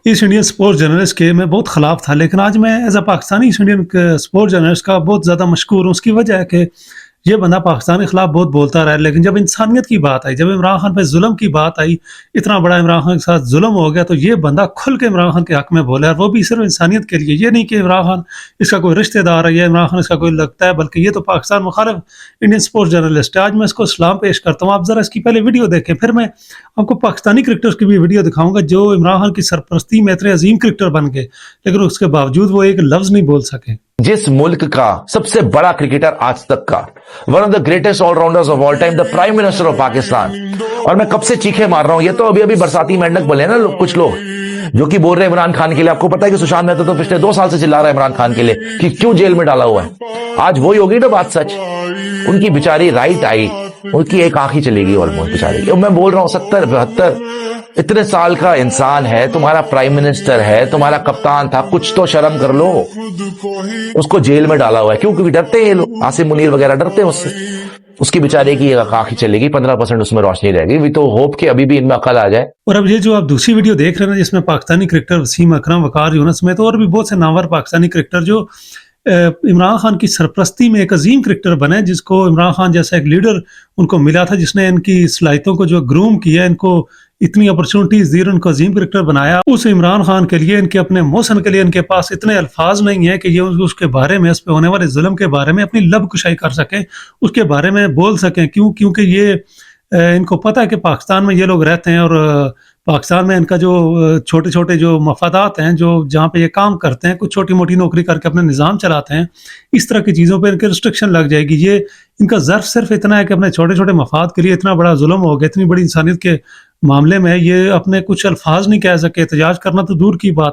East Indian sports journalist के मैं बहुत खिलाफ था, लेकिन आज मैं as a Pakistani east Indian sports journalist का बहुत ज़्यादा मशकूर हूँ। उसकी वजह है कि ये बंदा पाकिस्तान के खिलाफ बहुत बोलता रहा है, लेकिन जब इंसानियत की बात आई, जब इमरान खान पे जुल्म की बात आई, इतना बड़ा इमरान खान के साथ जुल्म हो गया, तो ये बंदा खुल के इमरान खान के हक में बोला, और वो भी सिर्फ इंसानियत के लिए। ये नहीं कि इमरान खान इसका कोई रिश्तेदार है या इमरान खान इसका कोई लगता है, बल्कि ये तो पाकिस्तान मुखालिफ इंडियन स्पोर्ट्स जर्नलिस्ट है। आज मैं इसको सलाम पेश करता हूँ। आप ज़रा इसकी पहले वीडियो देखें, फिर मैं आपको पाकिस्तानी क्रिकेटर्स की भी वीडियो दिखाऊंगा जो इमरान खान की सरपरस्ती में इतने अजीम क्रिकेटर बन गए, लेकिन उसके बावजूद वो एक लफ्ज नहीं बोल सके। जिस मुल्क का सबसे बड़ा क्रिकेटर आज तक का, one of the greatest allrounders of all time, the prime minister of Pakistan, और मैं कब से चीखे मार रहा हूं। ये तो अभी अभी बरसाती मेंढक बोले ना कुछ लोग जो कि बोल रहे हैं इमरान खान के लिए। आपको पता है कि सुशांत मेहता तो पिछले 2 साल से चिल्ला रहा है इमरान खान के लिए कि क्यों जेल में डाला हुआ है। आज वही होगी ना बात सच। उनकी बेचारी राइट आई, उनकी एक आंख ही चलेगी ऑलमोस्ट बेचारी। मैं बोल रहा हूं 70-72 इतने साल का इंसान है, तुम्हारा प्राइम मिनिस्टर है, तुम्हारा कप्तान था, कुछ तो शर्म कर लो। उसको जेल में डाला हुआ है क्यों? क्योंकि डरते हैं ये लोग, आसिम मुनीर वगैरह डरते हैं उससे। उसकी बेचारे की आंख ही चलेगी, 15% उसमें रोशनी रहेगी। वी तो होप कि अभी भी इनमें अकल आ जाए। और अब ये जो आप दूसरी वीडियो देख रहे हैं ना, जिसमें पाकिस्तानी क्रिकेटर वसीम अकरम, वकार यूनुस में तो और भी बहुत से नामवर पाकिस्तानी क्रिकेटर जो इमरान खान की सरपरस्ती में एक अजीम क्रिकेटर बने, जिसको इमरान खान जैसा एक लीडर उनको मिला था, जिसने इनकी सलाहियतों को जो ग्रूम किया, इनको इतनी अपॉर्चुनिटीज दी, उनको अजीम क्रिकेटर बनाया। उस इमरान खान के लिए, इनके अपने मोहसन के लिए इनके पास इतने अल्फाज नहीं है कि ये उसके बारे में, उस पर होने वाले जुल्म के बारे में अपनी लब कुशाई कर सकें, उसके बारे में बोल सकें। क्योंकि ये इनको पता है कि पाकिस्तान में ये लोग रहते हैं, और पाकिस्तान में इनका जो छोटे छोटे जो मफादात हैं, जो जहाँ पे ये काम करते हैं, कुछ छोटी मोटी नौकरी करके अपने निज़ाम चलाते हैं, इस तरह की चीज़ों पे इनके रिस्ट्रिक्शन लग जाएगी। ये इनका ज़र्फ सिर्फ इतना है कि अपने छोटे छोटे मफाद के लिए इतना बड़ा जुल्म हो गया, इतनी बड़ी इंसानियत के मामले में ये अपने कुछ अल्फाज नहीं कह सके, एहतजाज करना तो दूर की बात।